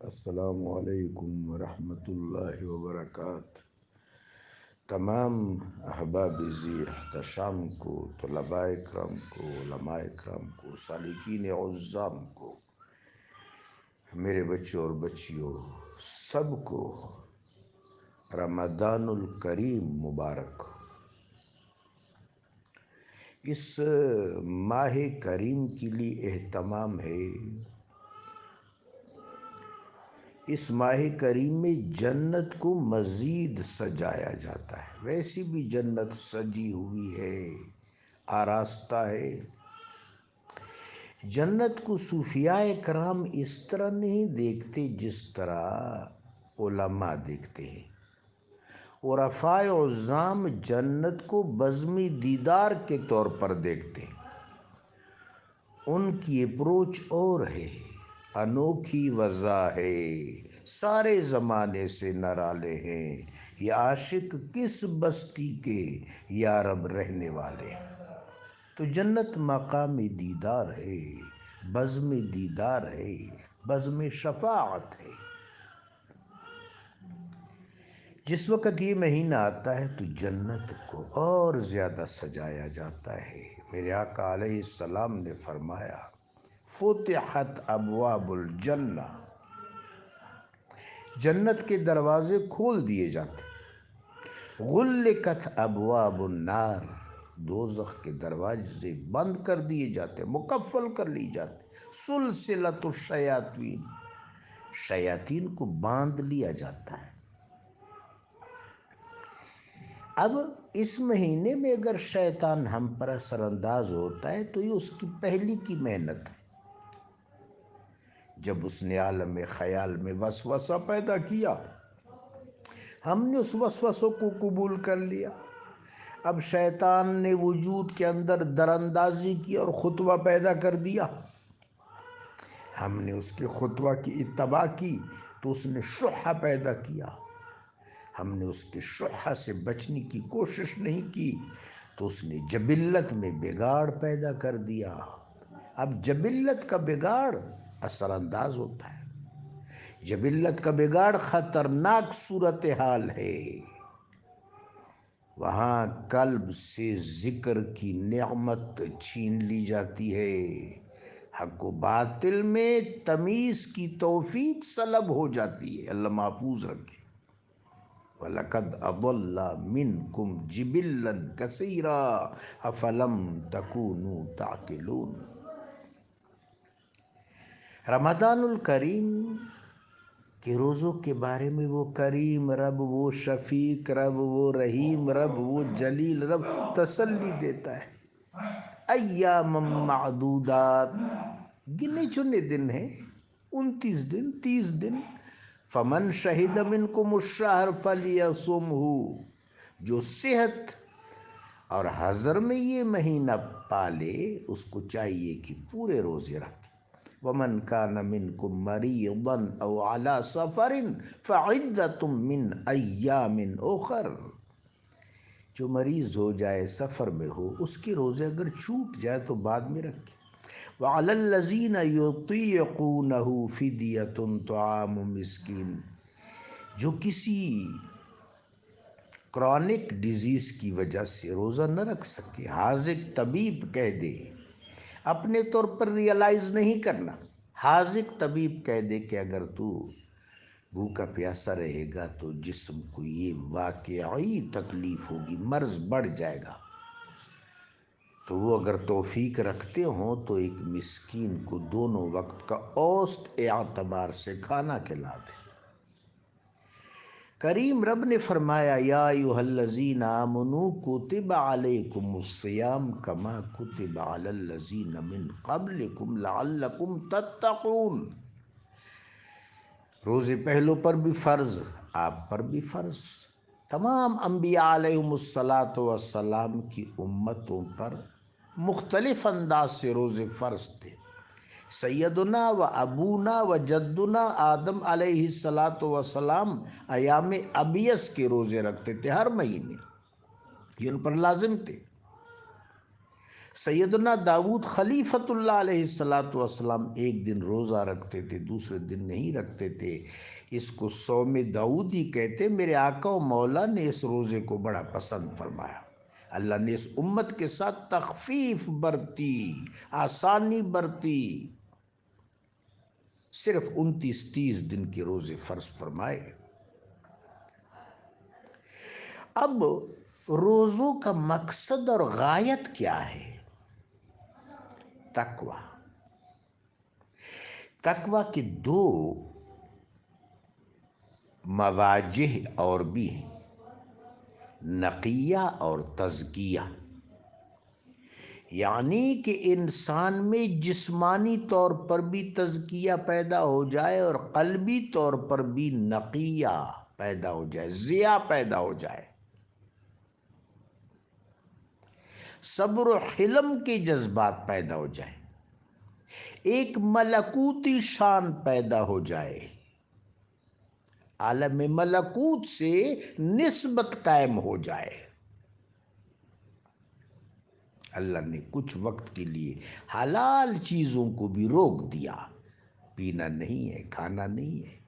السلام علیکم ورحمۃ اللہ وبرکاتہ۔ تمام احباب ذی احتشام کو، طلباء کرام کو، علماء کرام کو، سالکین عظام کو، میرے بچوں اور بچیوں سب کو رمضان الکریم مبارک ہو۔ اس ماہ کریم کے لیے اہتمام ہے۔ اس ماہ کریم میں جنت کو مزید سجایا جاتا ہے۔ ویسی بھی جنت سجی ہوئی ہے، آراستہ ہے۔ جنت کو صوفیاء کرام اس طرح نہیں دیکھتے جس طرح علماء دیکھتے ہیں۔ عرفاء عظام جنت کو بزمی دیدار کے طور پر دیکھتے ہیں۔ ان کی اپروچ اور ہے، انوکھی وضع ہے۔ سارے زمانے سے نرالے ہیں، یہ عاشق کس بستی کے یا رب رہنے والے ہیں۔ تو جنت مقام دیدار ہے، بزم دیدار ہے، بزم شفاعت ہے۔ جس وقت یہ مہینہ آتا ہے تو جنت کو اور زیادہ سجایا جاتا ہے۔ میرے آقا علیہ السلام نے فرمایا فتحت ابواب الجنہ، جنت کے دروازے کھول دیے جاتے، غلقت ابواب النار، دوزخ کے دروازے بند کر دیے جاتے، مقفل کر لی جاتے، سلسلۃ الشیاطین، شیاطین کو باندھ لیا جاتا ہے۔ اب اس مہینے میں اگر شیطان ہم پر اثر انداز ہوتا ہے تو یہ اس کی پہلی کی محنت ہے۔ جب اس نے عالم خیال میں وسوسہ پیدا کیا، ہم نے اس وسوسوں کو قبول کر لیا۔ اب شیطان نے وجود کے اندر دراندازی کی اور خطوہ پیدا کر دیا، ہم نے اس کے خطوہ کی اتباع کی تو اس نے شح پیدا کیا۔ ہم نے اس کے شح سے بچنے کی کوشش نہیں کی تو اس نے جبلت میں بگاڑ پیدا کر دیا۔ اب جبلت کا بگاڑ اثر انداز ہوتا ہے، جبلت کا بگاڑ خطرناک صورتحال ہے۔ وہاں قلب سے ذکر کی نعمت چھین لی جاتی ہے، حق و باطل میں تمیز کی توفیق سلب ہو جاتی ہے۔ اللہ محفوظ رکھے۔ وَلَقَدْ أَضَلَّ مِنْكُمْ جِبِلًّا كَثِيرًا أَفَلَمْ تَكُونُوا تَعْقِلُونَ۔ رمضان الکریم کے روزوں کے بارے میں وہ کریم رب، وہ شفیق رب، وہ رحیم رب، وہ جلیل رب تسلی دیتا ہے۔ ایام معدودات، گنے چنے دن ہیں، 29 دن، 30 دن۔ فمن شہد منکم الشہر فلیصمہ، جو صحت اور حضر میں یہ مہینہ پالے اس کو چاہیے کہ پورے روزے رکھے۔ وَمَنْ كَانَ مِنْكُمْ مَرِيضًا أَوْ عَلَى سَفَرٍ فَعِدَّةٌ مِّنْ أَيَّامٍ أُخَرَ، جو مریض ہو جائے، سفر میں ہو، اس کے روزے اگر چھوٹ جائے تو بعد میں رکھے۔ وَعَلَى الَّذِينَ يُطِيقُونَهُ فِدْيَةٌ طَعَامُ مِسْكِينٍ، جو کسی کرونک ڈیزیز کی وجہ سے روزہ نہ رکھ سکے، حاذق طبیب کہہ دے، اپنے طور پر ریئلائز نہیں کرنا، حاذق طبیب کہہ دے کہ اگر تو بھوکا پیاسا رہے گا تو جسم کو یہ واقعی تکلیف ہوگی، مرض بڑھ جائے گا، تو وہ اگر توفیق رکھتے ہوں تو ایک مسکین کو دونوں وقت کا اوسط اعتبار سے کھانا کھلا دیں۔ کریم رب نے فرمایا یا ایھا الذین آمنوا کتب علیکم الصیام کما کتب علی الذین من قبلکم لعلکم تتقون، روزے پہلوں پر بھی فرض، آپ پر بھی فرض، تمام انبیاء علیہم السلام کی امتوں پر مختلف انداز سے روزے فرض تھے۔ سیدنا و ابونا و جدنا آدم علیہ السلام ایام ابیس کے روزے رکھتے تھے ہر مہینے، یہ ان پر لازم تھے۔ سیدنا داؤد خلیفۃ اللہ علیہ السلام ایک دن روزہ رکھتے تھے، دوسرے دن نہیں رکھتے تھے۔ اس کو صوم داؤدی کہتے۔ میرے آقا و مولا نے اس روزے کو بڑا پسند فرمایا۔ اللہ نے اس امت کے ساتھ تخفیف برتی، آسانی برتی، صرف 29-30 دن کے روزے فرض فرمائے۔ اب روزوں کا مقصد اور غایت کیا ہے؟ تقوی۔ تقوی کے دو مواجہ اور بھی ہیں، نقیہ اور تزکیہ۔ یعنی کہ انسان میں جسمانی طور پر بھی تزکیہ پیدا ہو جائے اور قلبی طور پر بھی نقیہ پیدا ہو جائے، ضیاء پیدا ہو جائے، صبر و حلم کے جذبات پیدا ہو جائیں، ایک ملکوتی شان پیدا ہو جائے، عالم ملکوت سے نسبت قائم ہو جائے۔ اللہ نے کچھ وقت کے لیے حلال چیزوں کو بھی روک دیا، پینا نہیں ہے، کھانا نہیں ہے۔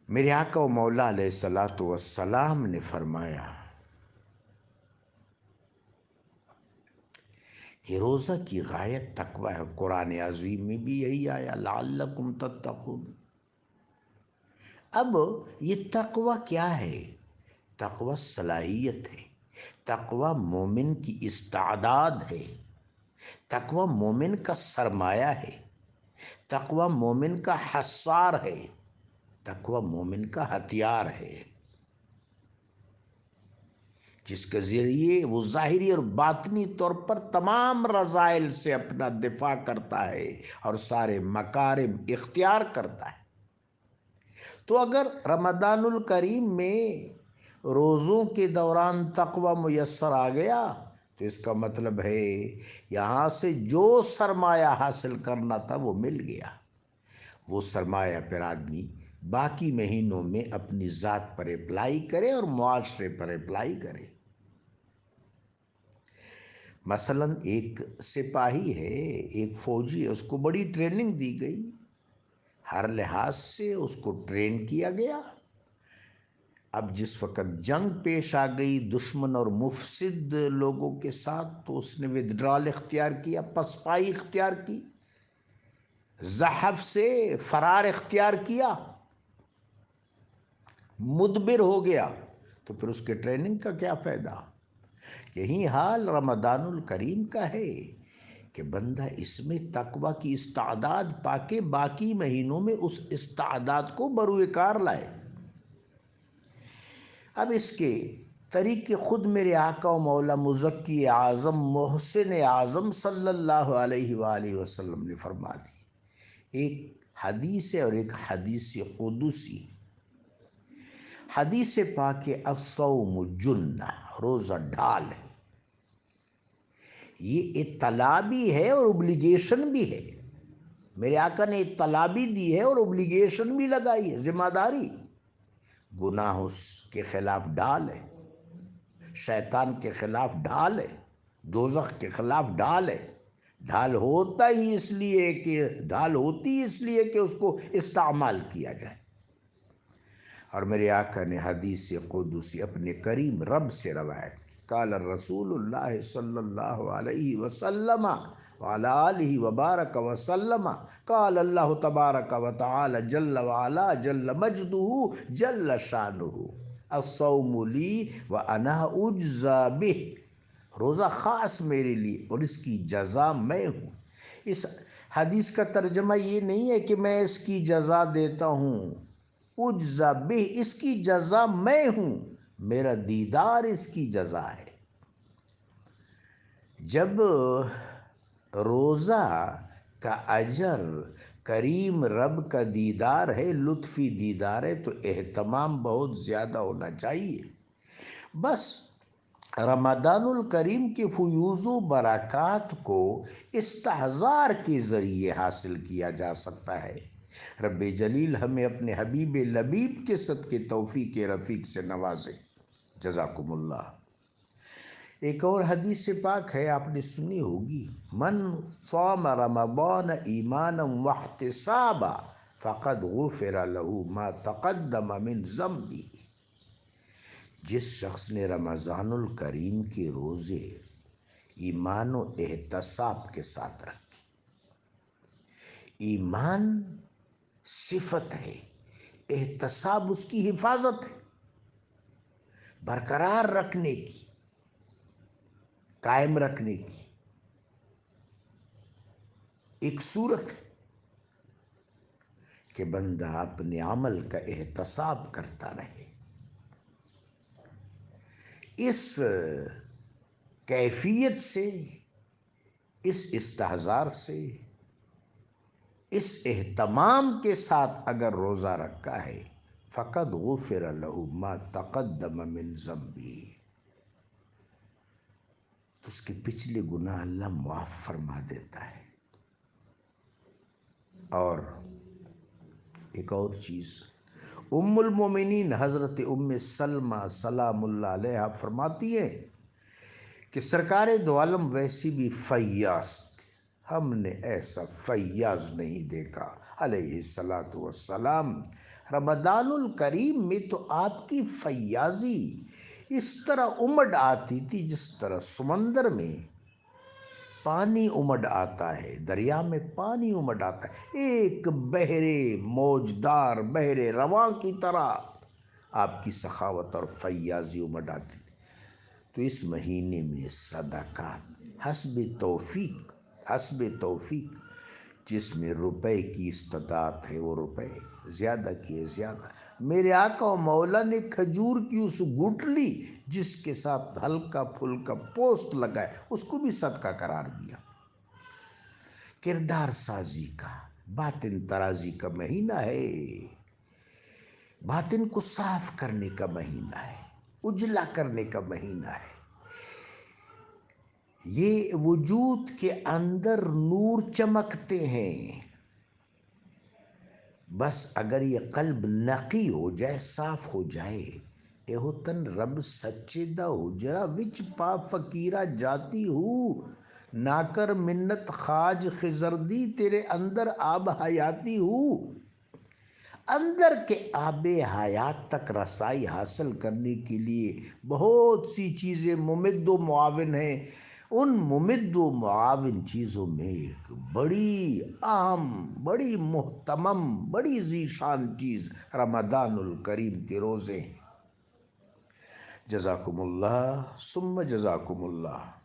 میرے آقا و مولا علیہ السلام نے فرمایا کہ روزہ کی غایت تقوی ہے۔ قرآن عظیم میں بھی یہی آیا، لعلکم تتقون۔ اب یہ تقوی کیا ہے؟ تقوی صلاحیت ہے، تقوی مومن کی استعداد ہے، تقوی مومن کا سرمایہ ہے، تقوی مومن کا حصار ہے، تقوی مومن کا ہتھیار ہے، جس کے ذریعے وہ ظاہری اور باطنی طور پر تمام رذائل سے اپنا دفاع کرتا ہے اور سارے مکارم اختیار کرتا ہے۔ تو اگر رمضان الکریم میں روزوں کے دوران تقوی میسر آ گیا تو اس کا مطلب ہے یہاں سے جو سرمایہ حاصل کرنا تھا وہ مل گیا۔ وہ سرمایہ پھر آدمی باقی مہینوں میں اپنی ذات پر اپلائی کرے اور معاشرے پر اپلائی کرے۔ مثلا ایک سپاہی ہے، ایک فوجی ہے، اس کو بڑی ٹریننگ دی گئی، ہر لحاظ سے اس کو ٹرین کیا گیا۔ اب جس وقت جنگ پیش آ گئی دشمن اور مفسد لوگوں کے ساتھ تو اس نے ودڈرال اختیار کیا، پسپائی اختیار کی، زحف سے فرار اختیار کیا، مدبر ہو گیا، تو پھر اس کے ٹریننگ کا کیا فائدہ؟ یہی حال رمضان الکریم کا ہے کہ بندہ اس میں تقوی کی استعداد پا کے باقی مہینوں میں اس استعداد کو بروئے کار لائے۔ اب اس کے طریقے خود میرے آقا و مولا مزکی اعظم محسن اعظم صلی اللہ علیہ وآلہ وسلم نے فرما دی۔ ایک حدیث ہے اور ایک حدیث قدسی۔ حدیث پاک الصوم جنہ، روزہ ڈھال ہے۔ یہ اطلاع بھی ہے اور اوبلیگیشن بھی ہے۔ میرے آقا نے اطلاع بھی دی ہے اور اوبلیگیشن بھی لگائی ہے، ذمہ داری۔ گناہوں کے خلاف ڈھال ہے، شیطان کے خلاف ڈھال ہے، دوزخ کے خلاف ڈھال ہے۔ ڈھال ہوتی اس لیے کہ اس کو استعمال کیا جائے۔ اور میرے آقا نے حدیث قدسی اپنے کریم رب سے روایت کی، قال رسول اللہ صلی اللہ علیہ وسلم وعلی آلہ وبارک وسلم، قال اللہ تبارک و تعالی جل وعلا جل مجدہ جل شانہ، الصوم لی وانا اجزی بہ، روزہ خاص میرے لیے اور اس کی جزا میں ہوں۔ اس حدیث کا ترجمہ یہ نہیں ہے کہ میں اس کی جزا دیتا ہوں، اجزا بہ، اس کی جزا میں ہوں، میرا دیدار اس کی جزا ہے۔ جب روزہ کا اجر کریم رب کا دیدار ہے، لطفی دیدار ہے، تو اہتمام بہت زیادہ ہونا چاہیے۔ بس رمضان الکریم کے فیوض و برکات کو استحضار کے ذریعے حاصل کیا جا سکتا ہے۔ رب جلیل ہمیں اپنے حبیب لبیب کے صدقے توفیق رفیق سے نوازے۔ جزاکم اللہ۔ ایک اور حدیث پاک ہے، آپ نے سنی ہوگی، من صام رمضان ایمانا واحتسابا فقد غفر له ما تقدم من ذنبه۔ جس شخص نے رمضان الکریم کے روزے ایمان و احتساب کے ساتھ رکھے، ایمان صفت ہے، احتساب اس کی حفاظت ہے، برقرار رکھنے کی، قائم رکھنے کی ایک صورت ہے کہ بندہ اپنے عمل کا احتساب کرتا رہے۔ اس کیفیت سے، اس استحضار سے، اس اہتمام کے ساتھ اگر روزہ رکھا ہے، فقد غفر له ما تقدم من ذنبه، تو اس کے پچھلے گناہ اللہ معاف فرما دیتا ہے۔ اور ایک اور چیز، ام المومنین حضرت ام سلمہ سلام اللہ علیہ فرماتی ہیں کہ سرکار دو عالم ویسی بھی فیاض تھے، ہم نے ایسا فیاض نہیں دیکھا علیہ الصلاۃ والسلام۔ رمضان الکریم میں تو آپ کی فیاضی اس طرح امڈ آتی تھی جس طرح سمندر میں پانی امڈ آتا ہے، دریا میں پانی امڈ آتا ہے، ایک بحرے موجدار بحرے رواں کی طرح آپ کی سخاوت اور فیاضی امڈ آتی تھی۔ تو اس مہینے میں صدقات حسب توفیق، جس میں روپے کی استطاعت ہے وہ روپے، زیادہ کیے زیادہ۔ میرے آقا و مولا نے کھجور کی اس گٹلی جس کے ساتھ ہلکا پھلکا پوست لگائے اس کو بھی صدقہ قرار دیا۔ کردار سازی کا، باطن ترازی کا مہینہ ہے، باطن کو صاف کرنے کا مہینہ ہے، اجلا کرنے کا مہینہ ہے۔ یہ وجود کے اندر نور چمکتے ہیں، بس اگر یہ قلب نقی ہو جائے، صاف ہو جائے، ایہو تن رب سچے دا حجرا وچ پا فقیرہ جاتی ہو، نہ کر منت خواج خزردی تیرے اندر آب حیاتی ہو۔ اندر کے آب حیات تک رسائی حاصل کرنے کے لیے بہت سی چیزیں ممد و معاون ہیں۔ ان ممد و معاون چیزوں میں ایک بڑی اہم، بڑی محتمم، بڑی ذیشان چیز رمضان الکریم کے روزے ہیں۔ جزاکم اللہ ثم جزاکم اللہ۔